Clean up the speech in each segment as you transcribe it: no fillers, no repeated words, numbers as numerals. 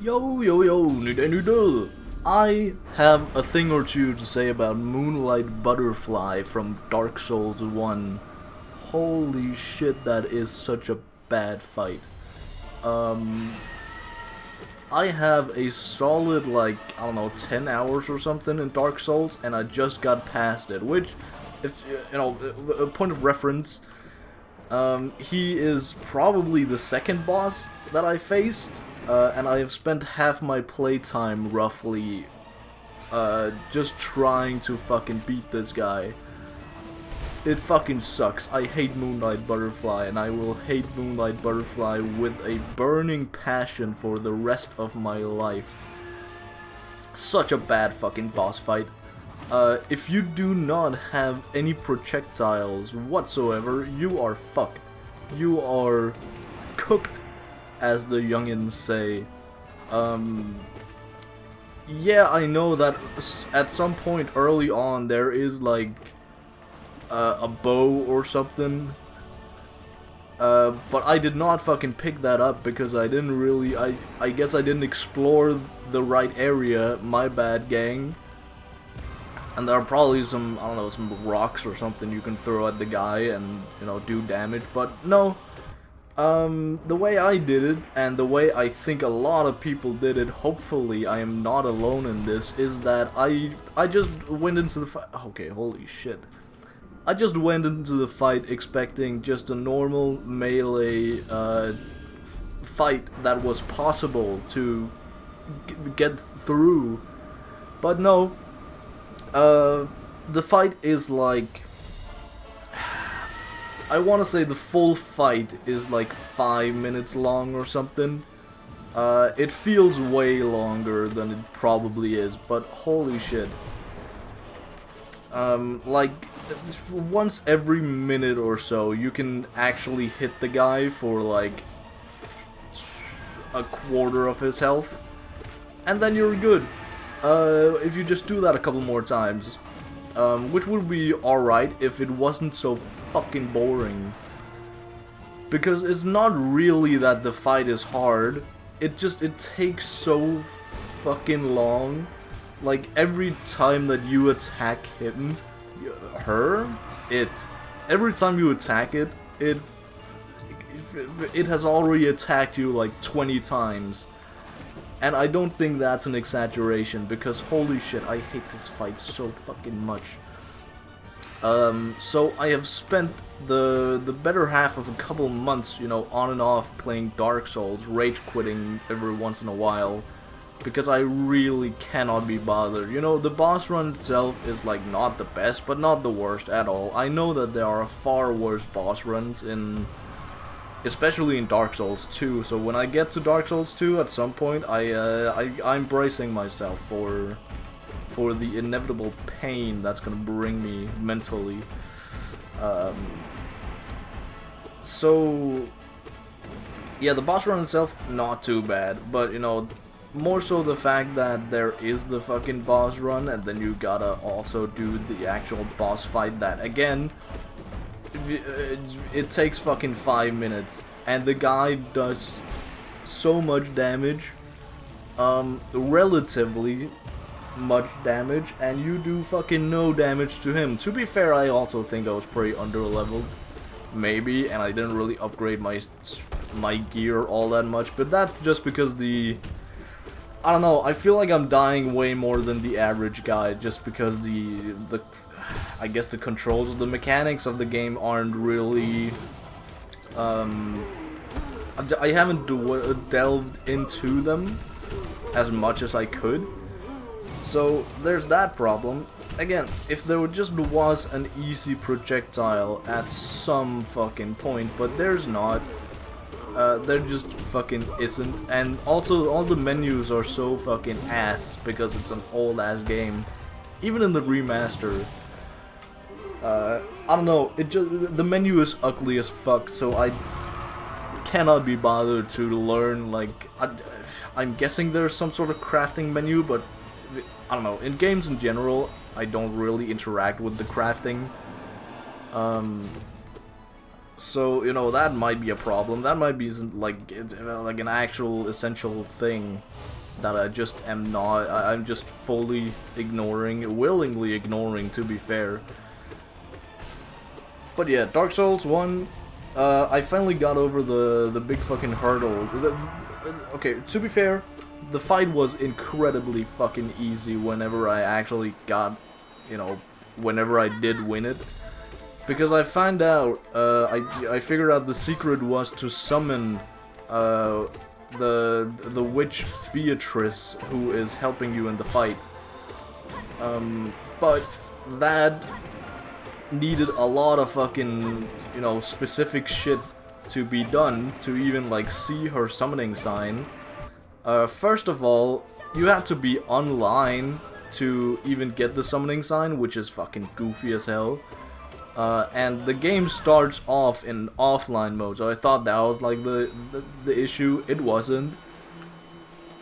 Yo, yo, yo, nuda. I have a thing or two to say about Moonlight Butterfly from Dark Souls 1. Holy shit, that is such a bad fight. I have a solid, like, I don't know, 10 hours or something in Dark Souls, and I just got past it, which, if, you know, a point of reference, he is probably the second boss that I faced, and I have spent half my playtime, roughly, just trying to fucking beat this guy. It fucking sucks. I hate Moonlight Butterfly, and I will hate Moonlight Butterfly with a burning passion for the rest of my life. Such a bad fucking boss fight. If you do not have any projectiles whatsoever, you are fucked. You are cooked, as the youngins say. Yeah, I know that at some point early on there is like a bow or something, but I did not fucking pick that up because I didn't really, I guess I didn't explore the right area. My bad, gang. And there are probably some, I don't know, some rocks or something you can throw at the guy and, you know, do damage, but no. The way I did it, and the way I think a lot of people did it, hopefully I am not alone in this, is that I just went into the fight. Okay, holy shit. I just went into the fight expecting just a normal melee fight that was possible to get through, but no. The fight is like, I want to say the full fight is like 5 minutes long or something. It feels way longer than it probably is, but holy shit. Like, once every minute or so, you can actually hit the guy for like a quarter of his health, and then you're good. If you just do that a couple more times, which would be alright if it wasn't so fucking boring. Because it's not really that the fight is hard, it takes so fucking long. Like, every time that you attack him, every time you attack it, it has already attacked you like 20 times. And I don't think that's an exaggeration, because holy shit, I hate this fight so fucking much. So I have spent the better half of a couple months, you know, on and off playing Dark Souls, rage quitting every once in a while, because I really cannot be bothered. You know, the boss run itself is like not the best, but not the worst at all. I know that there are far worse boss runs especially in Dark Souls 2, so when I get to Dark Souls 2 at some point, I'm bracing myself for the inevitable pain that's gonna bring me mentally. So yeah, the boss run itself, not too bad, but you know, more so the fact that there is the fucking boss run, and then you gotta also do the actual boss fight that, again, it takes fucking 5 minutes, and the guy does so much damage, relatively much damage, and you do fucking no damage to him. To be fair, I also think I was pretty under-leveled, maybe, and I didn't really upgrade my gear all that much, but that's just because I don't know, I feel like I'm dying way more than the average guy, just because I guess the controls of the mechanics of the game aren't really, I haven't delved into them as much as I could, so there's that problem. Again, if there just was an easy projectile at some fucking point, but there's not. There just fucking isn't, and also all the menus are so fucking ass because it's an old ass game. Even in the remaster, I don't know, the menu is ugly as fuck, so I cannot be bothered to learn, like, I'm guessing there's some sort of crafting menu, but I don't know, in games in general, I don't really interact with the crafting. So, you know, that might be a problem. That might be like like an actual essential thing that I just am not. I'm just fully ignoring, willingly ignoring, to be fair. But yeah, Dark Souls 1, I finally got over the big fucking hurdle. Okay, to be fair, the fight was incredibly fucking easy whenever I actually got, you know, whenever I did win it. Because I found out, I figured out the secret was to summon the witch Beatrice, who is helping you in the fight. But that needed a lot of fucking, you know, specific shit to be done to even like see her summoning sign. First of all, you had to be online to even get the summoning sign, which is fucking goofy as hell. And the game starts off in offline mode, so I thought that was like the issue. It wasn't.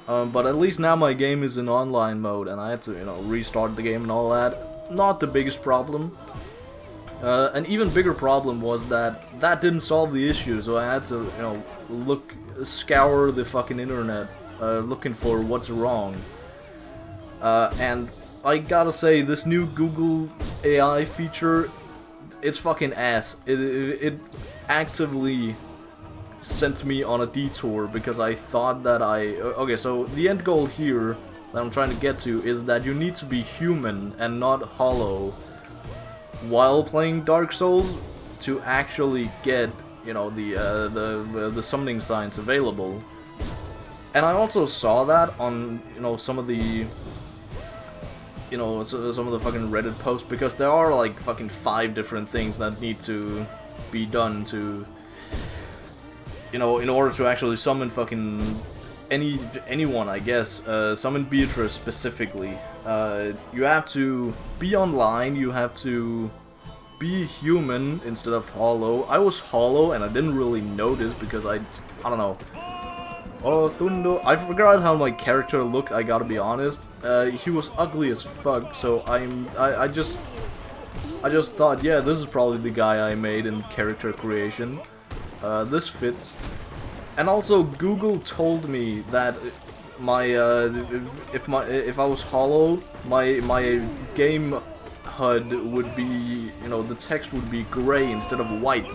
But at least now my game is in online mode, and I had to, you know, restart the game and all that. Not the biggest problem. An even bigger problem was that didn't solve the issue, so I had to, you know, scour the fucking internet, looking for what's wrong. And I gotta say, this new Google AI feature, it's fucking ass. It actively sent me on a detour because I thought that okay, so the end goal here that I'm trying to get to is that you need to be human and not hollow while playing Dark Souls to actually get, you know, the summoning signs available. And I also saw that on, you know, some of the, you know, some of the fucking Reddit posts, because there are like fucking 5 different things that need to be done to, you know, in order to actually summon fucking anyone, I guess. Summon Beatrice specifically. You have to be online, you have to be human instead of hollow. I was hollow and I didn't really notice because I don't know. Oh, Thundo. I forgot how my character looked, I gotta be honest. He was ugly as fuck, so I just thought, yeah, this is probably the guy I made in character creation. This fits. And also, Google told me that my if I was hollow, my game HUD would be, you know, the text would be gray instead of white.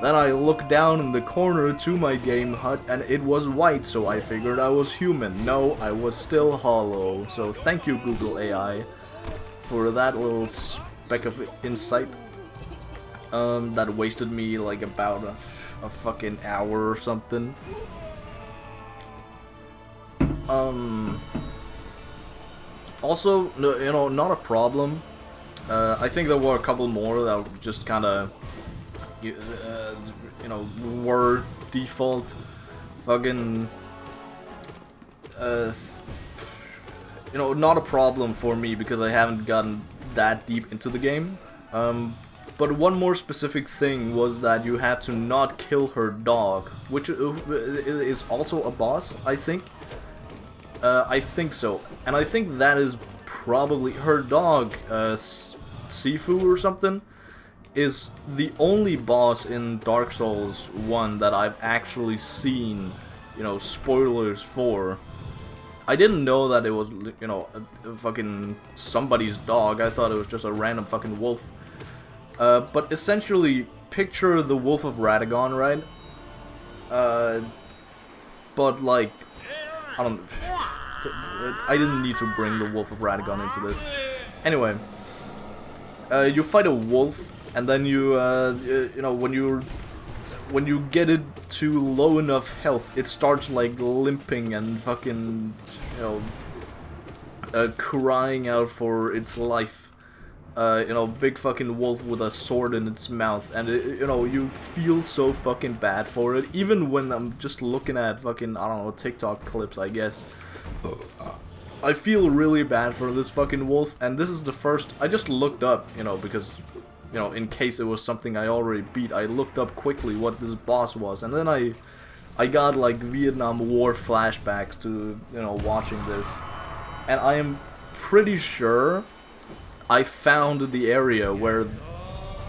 Then I looked down in the corner to my game HUD and it was white, so I figured I was human. No, I was still hollow. So thank you, Google AI, for that little speck of insight. That wasted me like about a fucking hour or something. Also, no, you know, not a problem. I think there were a couple more that just kind of, you know, were default fucking, you know, not a problem for me because I haven't gotten that deep into the game. But one more specific thing was that you had to not kill her dog, which is also a boss, I think. I think so. And I think that is probably her dog, Sifu or something, is the only boss in Dark Souls 1 that I've actually seen, you know, spoilers for. I didn't know that it was, you know, a fucking somebody's dog. I thought it was just a random fucking wolf. But essentially, picture the Wolf of Radagon, right? But like, I didn't need to bring the Wolf of Radagon into this. Anyway, you fight a wolf, and then you know, when you get it to low enough health, it starts like limping and fucking, you know, crying out for its life. You know, big fucking wolf with a sword in its mouth, and you know, you feel so fucking bad for it. Even when I'm just looking at fucking, I don't know, TikTok clips, I guess, I feel really bad for this fucking wolf. And this is the first, I just looked up, you know, because, you know, in case it was something I already beat, I looked up quickly what this boss was, and then I got like Vietnam War flashbacks to, you know, watching this, and I am pretty sure I found the area where,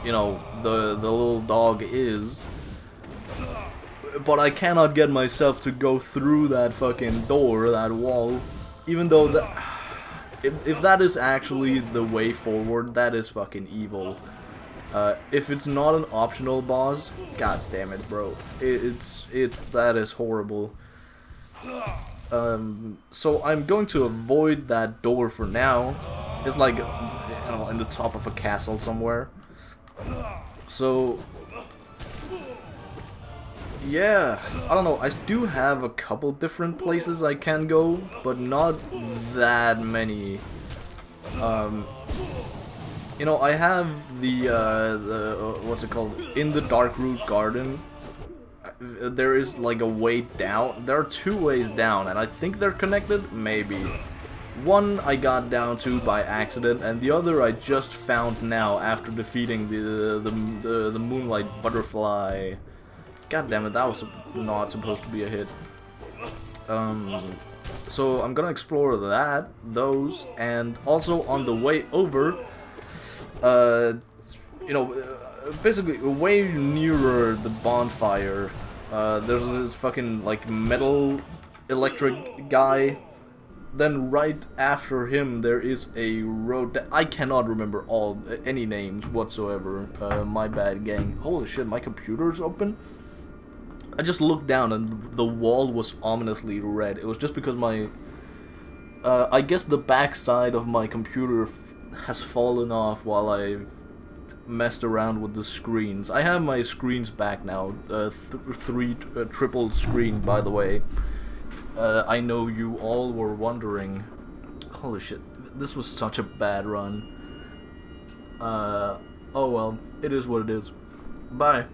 you you know, the little dog is. But I cannot get myself to go through that fucking door, that wall, even though that. If that is actually the way forward, that is fucking evil. If it's not an optional boss, god damn it, bro. That is horrible. So I'm going to avoid that door for now. It's like, you know, in the top of a castle somewhere. So, yeah, I don't know. I do have a couple different places I can go, but not that many. You know, I have the what's it called? In the Darkroot Garden. There is like a way down. There are two ways down, and I think they're connected. Maybe. One I got down to by accident, and the other I just found now after defeating the Moonlight Butterfly. God damn it, that was not supposed to be a hit. So I'm gonna explore those, and also on the way over, you know, basically way nearer the bonfire, there's this fucking like metal electric guy. Then right after him there is a road that I cannot remember any names whatsoever. My bad, gang. Holy shit, my computer's open. I just looked down and the wall was ominously red. It was just because my I guess the backside of my computer has fallen off while I messed around with the screens. I have my screens back now. Triple screen, by the way. I know you all were wondering. Holy shit, this was such a bad run. Oh well, it is what it is. Bye.